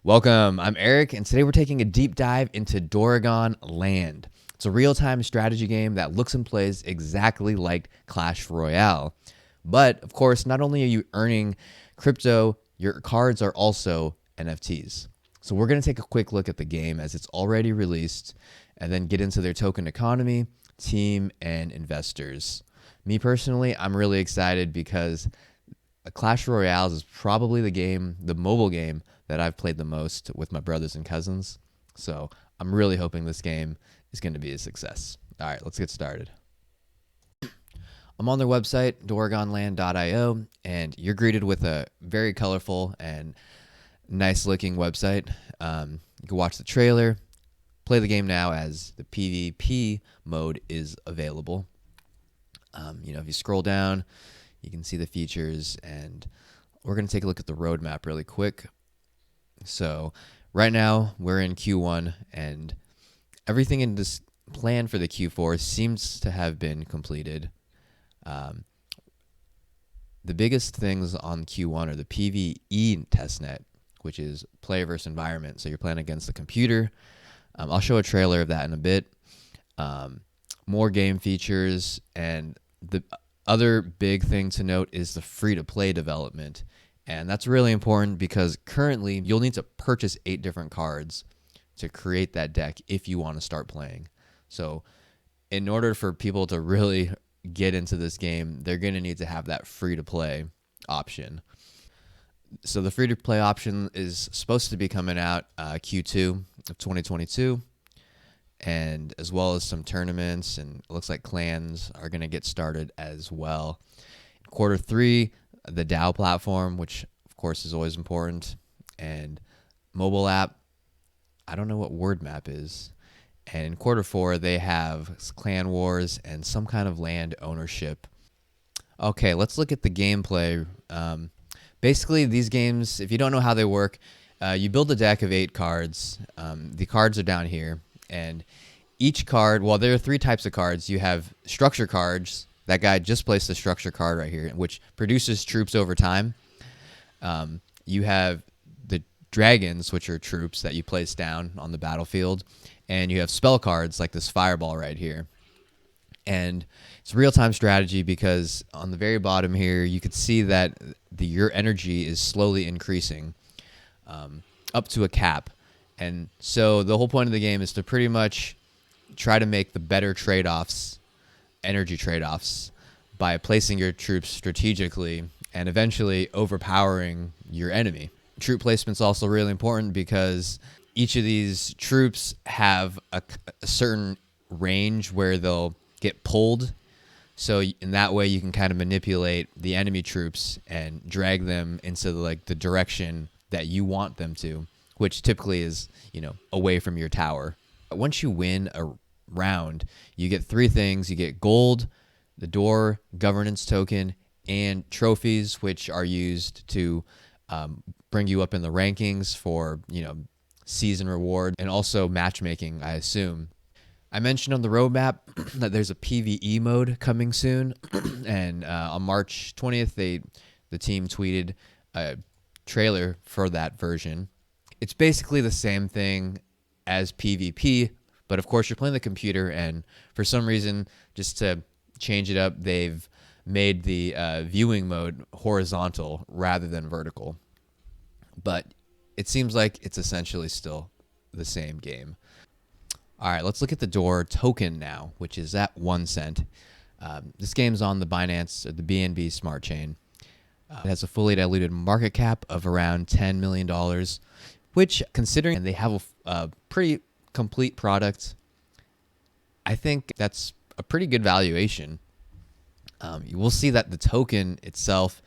Welcome, I'm Eric, and today we're taking a deep dive into Doragon Land. It's a real-time strategy game that looks and plays exactly like Clash Royale. But, of course, not only are you earning crypto, your cards are also NFTs. So we're going to take a quick look at the game as it's already released, and then get into their token economy, team, and investors. Me personally, I'm really excited because Clash Royale is probably the mobile game that I've played the most with my brothers and cousins. So I'm really hoping this game is going to be a success. All right, let's get started. I'm on their website, doragonland.io, and you're greeted with a very colorful and nice looking website. You can watch the trailer, play the game now as the PvP mode is available. If you scroll down, you can see the features, and we're going to take a look at the roadmap really quick. So right now we're in Q1, and everything in this plan for the Q4 seems to have been completed. The biggest things on Q1 are the PvE testnet, which is player versus environment. So you're playing against the computer. I'll show a trailer of that in a bit. More game features, and the other big thing to note is the free-to-play development. And that's really important because currently you'll need to purchase 8 different cards to create that deck if you want to start playing. So in order for people to really get into this game, they're going to need to have that free-to-play option. So the free-to-play option is supposed to be coming out Q2 of 2022. And as well as some tournaments, and it looks like clans are going to get started as well. Q3, the DAO platform, which of course is always important, and mobile app. I don't know what word map is. And in Q4, they have clan wars and some kind of land ownership. Okay, let's look at the gameplay. Basically, these games, if you don't know how they work, you build a deck of 8 cards. The cards are down here. And each card, well, there are 3 types of cards. You have structure cards. That guy just placed a structure card right here, which produces troops over time. You have the dragons, which are troops that you place down on the battlefield. And you have spell cards like this fireball right here. And it's real-time strategy because on the very bottom here, you could see that your energy is slowly increasing up to a cap. And so the whole point of the game is to pretty much try to make the better trade-offs, energy trade-offs, by placing your troops strategically and eventually overpowering your enemy. Troop placement's also really important because each of these troops have a certain range where they'll get pulled. So in that way, you can kind of manipulate the enemy troops and drag them into the direction that you want them to, which typically is, away from your tower. Once you win a round, you get 3 things. You get gold, the DOR governance token, and trophies, which are used to bring you up in the rankings for, season reward, and also matchmaking, I assume. I mentioned on the roadmap that there's a PvE mode coming soon, and on March 20th, the team tweeted a trailer for that version. It's basically the same thing as PvP, but of course you're playing the computer, and for some reason, just to change it up, they've made the viewing mode horizontal rather than vertical. But it seems like it's essentially still the same game. All right, let's look at the DOR token now, which is at 1 cent. This game's on the Binance, or the BNB Smart Chain. It has a fully diluted market cap of around $10 million. Which, considering they have a pretty complete product, I think that's a pretty good valuation. You will see that the token itself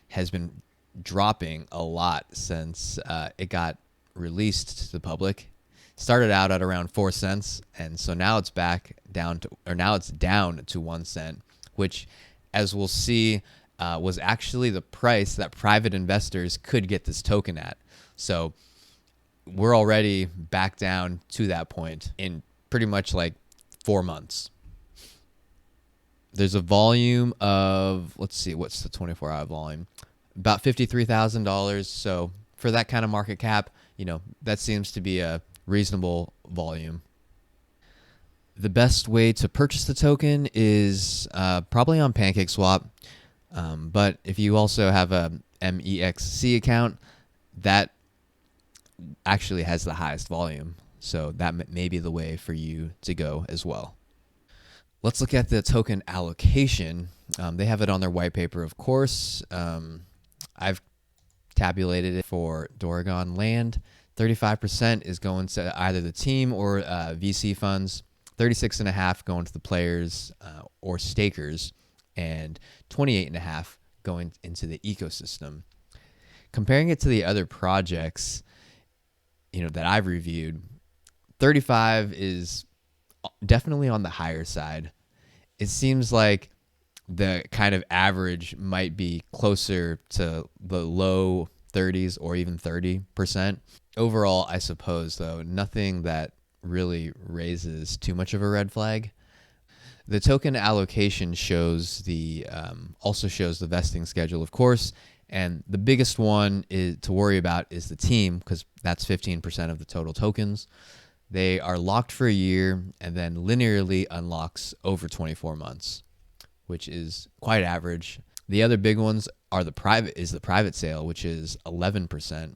has been dropping a lot since it got released to the public. It started out at around 4 cents, and so now it's down to 1 cent, which, as we'll see, was actually the price that private investors could get this token at. So we're already back down to that point in pretty much 4 months. There's a volume of, let's see, what's the 24-hour volume? About $53,000. So for that kind of market cap, that seems to be a reasonable volume. The best way to purchase the token is probably on PancakeSwap. But if you also have a MEXC account, that actually has the highest volume. So that may be the way for you to go as well. Let's look at the token allocation. They have it on their white paper, of course. I've tabulated it for Doragon Land. 35% is going to either the team or VC funds. 36.5 going to the players or stakers, and 28.5 going into the ecosystem. Comparing it to the other projects, that I've reviewed, 35 is definitely on the higher side. It seems like the kind of average might be closer to the low 30s or even 30%. Overall, I suppose, though, nothing that really raises too much of a red flag. The token allocation also shows the vesting schedule, of course, and the biggest one to worry about is the team, because that's 15% of the total tokens. They are locked for a year and then linearly unlocks over 24 months, which is quite average. The other big ones are the private sale, which is 11%.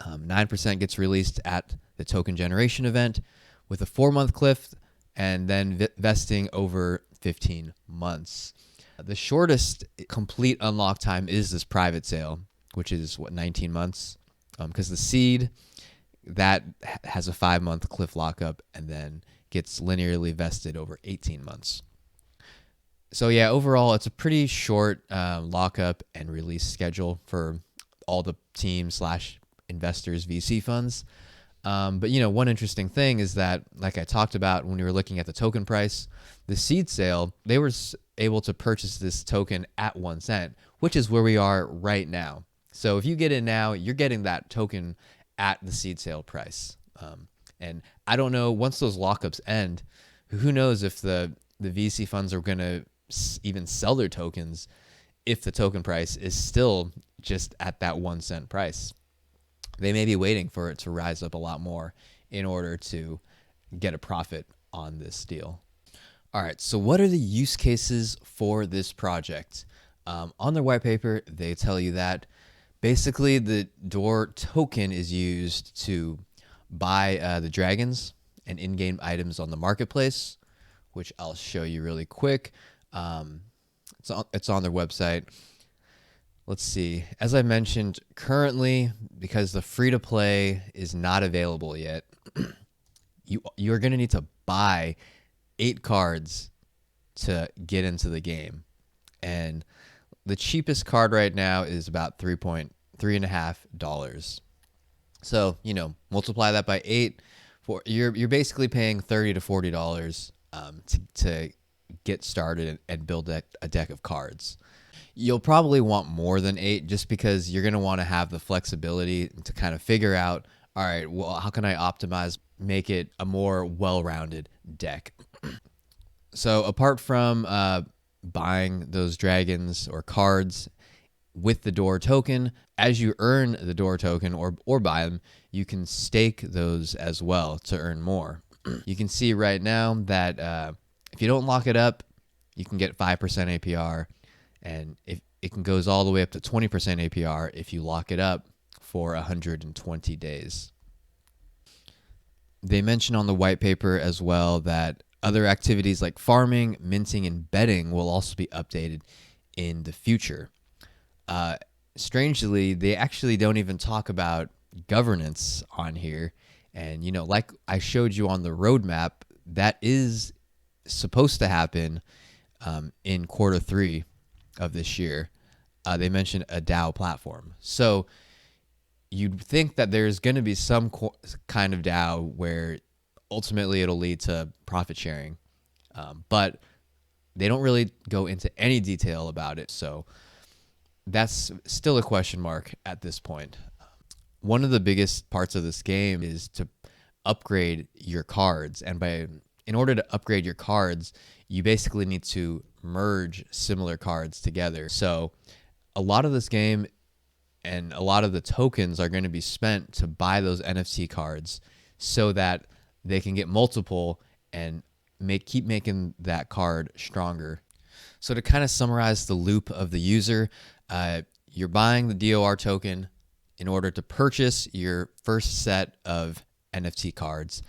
9% gets released at the token generation event with a 4-month cliff and then vesting over 15 months. The shortest complete unlock time is this private sale, which is 19 months, because the seed that has a 5-month cliff lockup and then gets linearly vested over 18 months. So yeah, overall, it's a pretty short lockup and release schedule for all the teams / investors, VC funds. But one interesting thing is that, like I talked about when we were looking at the token price, the seed sale, they were able to purchase this token at 1 cent, which is where we are right now. So if you get in now, you're getting that token at the seed sale price. And I don't know, once those lockups end, who knows if the VC funds are going to even sell their tokens if the token price is still just at that 1 cent price. They may be waiting for it to rise up a lot more in order to get a profit on this deal. All right, so what are the use cases for this project? On their white paper, they tell you that basically the DOR token is used to buy the dragons and in-game items on the marketplace, which I'll show you really quick. It's on their website. Let's see. As I mentioned, currently, because the free-to-play is not available yet, you're going to need to buy 8 cards to get into the game. And the cheapest card right now is about $3.5. So, multiply that by 8. You're basically paying $30 to $40 to get started and build a deck of cards. You'll probably want more than 8 just because you're going to want to have the flexibility to kind of figure out, all right, well, how can I optimize, make it a more well-rounded deck? So apart from buying those dragons or cards with the DOR token, as you earn the DOR token or buy them, you can stake those as well to earn more. You can see right now that if you don't lock it up, you can get 5% APR. And if it goes all the way up to 20% APR if you lock it up for 120 days. They mention on the white paper as well that other activities like farming, minting, and betting will also be updated in the future. Strangely, they actually don't even talk about governance on here. And, like I showed you on the roadmap, that is supposed to happen in Q3 of this year. They mentioned a DAO platform. So you'd think that there's going to be some kind of DAO where ultimately it'll lead to profit sharing. But they don't really go into any detail about it. So that's still a question mark at this point. One of the biggest parts of this game is to upgrade your cards. And in order to upgrade your cards, you basically need to merge similar cards together. So a lot of this game And a lot of the tokens are going to be spent to buy those NFT cards so that they can get multiple and keep making that card stronger. So to kind of summarize the loop of the user, you're buying the DOR token in order to purchase your first set of NFT cards.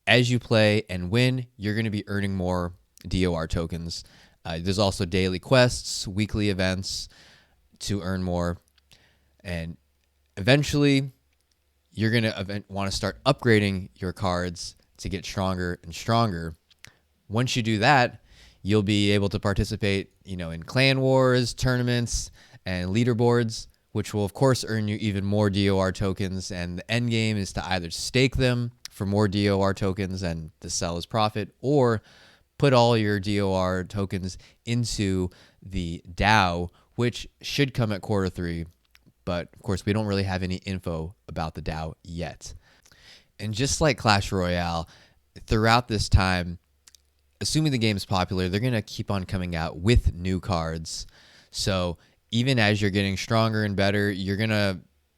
As you play and win, you're going to be earning more DOR tokens. There's also daily quests, weekly events to earn more. And eventually, you're going to want to start upgrading your cards to get stronger and stronger. Once you do that, you'll be able to participate, in clan wars, tournaments, and leaderboards, which will, of course, earn you even more DOR tokens. And the end game is to either stake them for more DOR tokens and to sell as profit, or put all your DOR tokens into the DAO, which should come at Q3. But of course, we don't really have any info about the DAO yet. And just like Clash Royale, throughout this time, assuming the game is popular, they're going to keep on coming out with new cards. So even as you're getting stronger and better,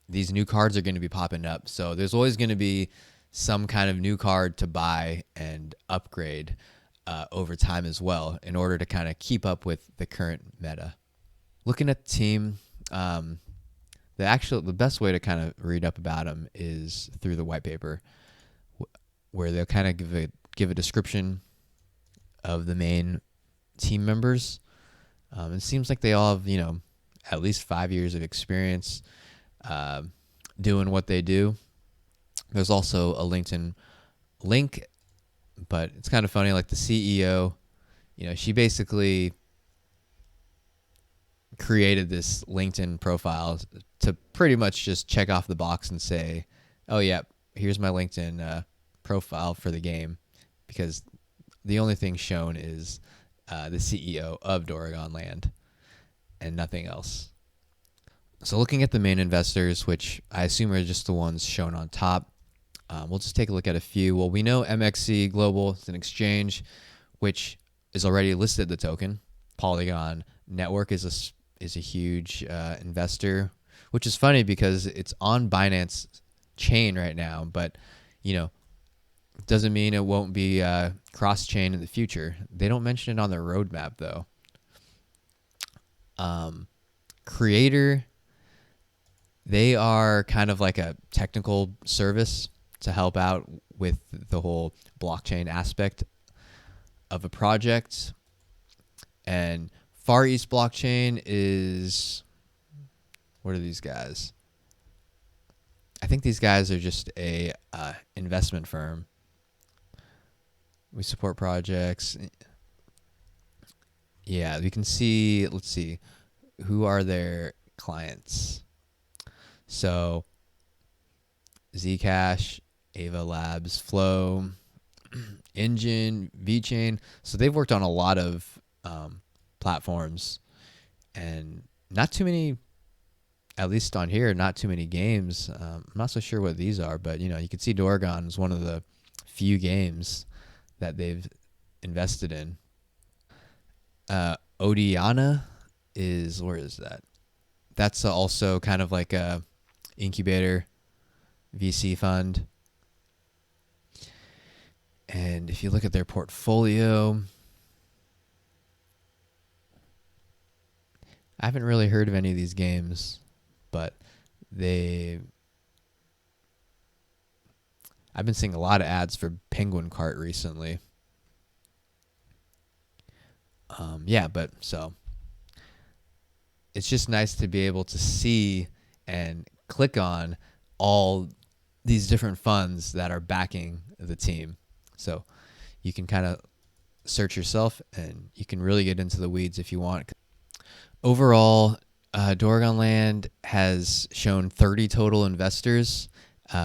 these new cards are going to be popping up. So there's always going to be some kind of new card to buy and upgrade over time as well in order to kind of keep up with the current meta. Looking at the team, the best way to kind of read up about them is through the white paper, where they'll kind of give a description of the main team members. It seems like they all have, at least 5 years of experience doing what they do. There's also a LinkedIn link, but it's kind of funny, like the CEO, she basically created this LinkedIn profile to pretty much just check off the box and say, oh yeah, here's my LinkedIn profile for the game, because the only thing shown is the CEO of Doragon Land and nothing else. So looking at the main investors, which I assume are just the ones shown on top, we'll just take a look at a few. Well, we know MXC Global is an exchange which is already listed the token. Polygon Network is a huge investor, which is funny because it's on Binance chain right now, but doesn't mean it won't be cross-chain in the future. They don't mention it on their roadmap though. Creator, they are kind of like a technical service to help out with the whole blockchain aspect of a project. And Far East Blockchain is, what are these guys? I think these guys are just a investment firm. We support projects. Yeah, we can see, let's see, who are their clients? So Zcash, Ava Labs, Flow, Engine, VeChain. So they've worked on a lot of platforms, and not too many, at least on here, not too many games. I'm not so sure what these are, but you can see Doragon is one of the few games that they've invested in. Odiana is, where is that? That's also kind of like a incubator VC fund. And if you look at their portfolio, I haven't really heard of any of these games, but I've been seeing a lot of ads for Penguin Cart recently. But so it's just nice to be able to see and click on all these different funds that are backing the team. So you can kind of search yourself, and you can really get into the weeds if you want. Overall, Doragon Land has shown 30 total investors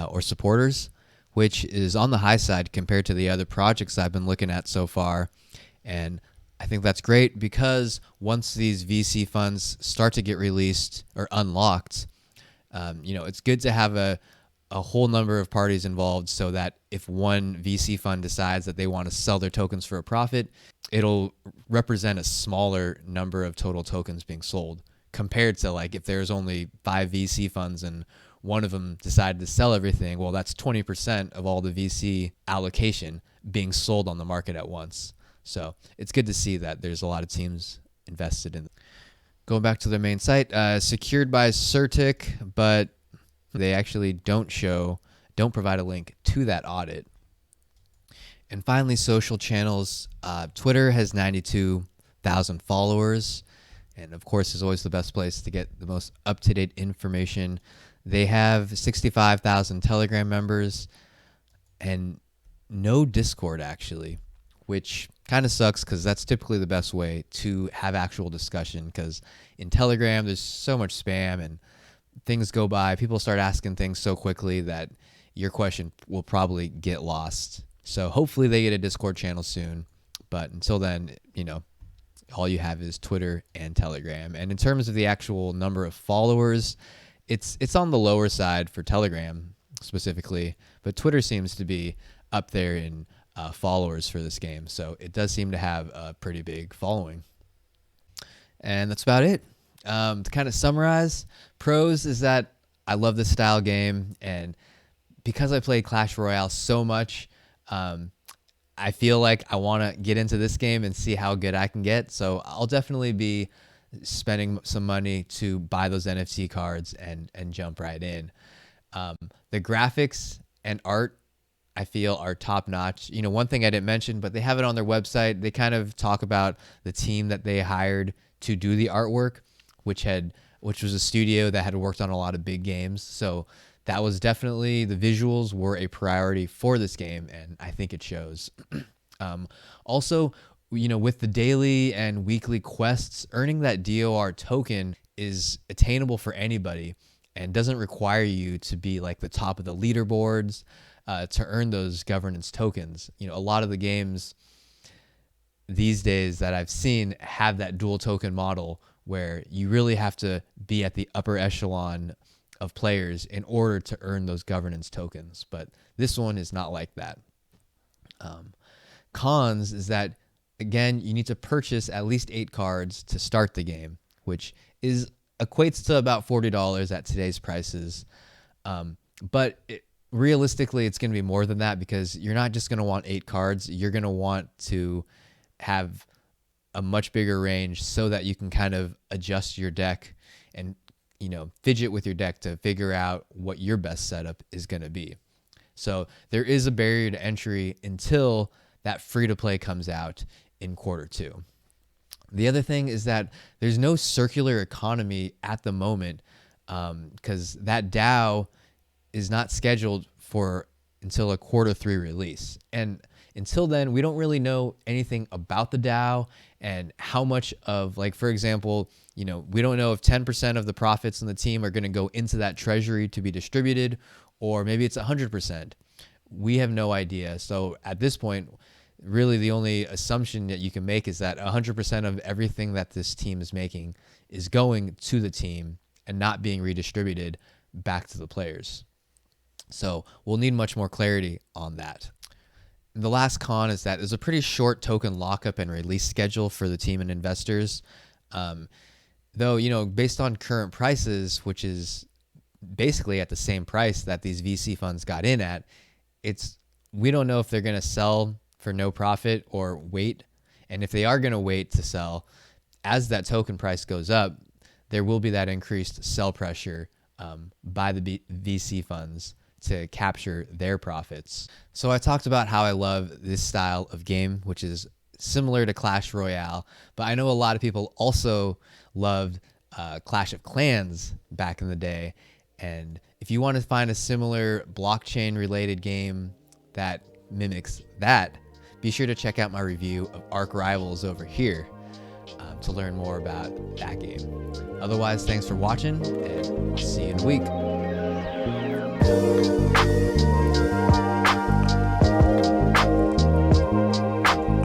or supporters, which is on the high side compared to the other projects I've been looking at so far. And I think that's great because once these VC funds start to get released or unlocked, it's good to have a whole number of parties involved, so that if one VC fund decides that they want to sell their tokens for a profit, it'll represent a smaller number of total tokens being sold compared to like if there's only 5 VC funds and one of them decided to sell everything, well, that's 20% of all the VC allocation being sold on the market at once. So it's good to see that there's a lot of teams invested in. Going back to their main site, secured by Certic, but they actually don't provide a link to that audit. And finally, social channels. Twitter has 92,000 followers, and of course is always the best place to get the most up-to-date information. They have 65,000 Telegram members and no Discord, actually, which kind of sucks because that's typically the best way to have actual discussion, because in Telegram there's so much spam and things go by. People start asking things so quickly that your question will probably get lost. So hopefully they get a Discord channel soon. But until then, all you have is Twitter and Telegram. And in terms of the actual number of followers, it's on the lower side for Telegram specifically, but Twitter seems to be up there in followers for this game. So it does seem to have a pretty big following. And that's about it. To kind of summarize, pros is that I love this style game, and because I played Clash Royale so much, I feel like I want to get into this game and see how good I can get. So I'll definitely be spending some money to buy those NFT cards and jump right in. The graphics and art, I feel, are top notch. One thing I didn't mention, but they have it on their website. They kind of talk about the team that they hired to do the artwork, which was a studio that had worked on a lot of big games. So that was definitely, the visuals were a priority for this game, and I think it shows. Also, with the daily and weekly quests, earning that DOR token is attainable for anybody and doesn't require you to be like the top of the leaderboards to earn those governance tokens. A lot of the games these days that I've seen have that dual token model where you really have to be at the upper echelon of players in order to earn those governance tokens. But this one is not like that. Cons is that, again, you need to purchase at least 8 cards to start the game, which equates to about $40 at today's prices. But realistically, it's going to be more than that, because you're not just going to want 8 cards. You're going to want to have a much bigger range so that you can kind of adjust your deck and fidget with your deck to figure out what your best setup is going to be. So there is a barrier to entry until that free-to-play comes out in Q2. The other thing is that there's no circular economy at the moment, because that DAO is not scheduled until a Q3 release. And until then, we don't really know anything about the DAO and how much of, like, for example, we don't know if 10% of the profits in the team are going to go into that treasury to be distributed, or maybe it's 100%. We have no idea. So at this point, really the only assumption that you can make is that 100% of everything that this team is making is going to the team and not being redistributed back to the players. So we'll need much more clarity on that. The last con is that there's a pretty short token lockup and release schedule for the team and investors. Though, based on current prices, which is basically at the same price that these VC funds got in at, we don't know if they're going to sell for no profit or wait. And if they are going to wait to sell, as that token price goes up, there will be that increased sell pressure by the VC funds to capture their profits. So I talked about how I love this style of game, which is similar to Clash Royale, but I know a lot of people also loved Clash of Clans back in the day. And if you want to find a similar blockchain related game that mimics that, be sure to check out my review of Ark Rivals over here to learn more about that game. Otherwise, thanks for watching, and see you in a week.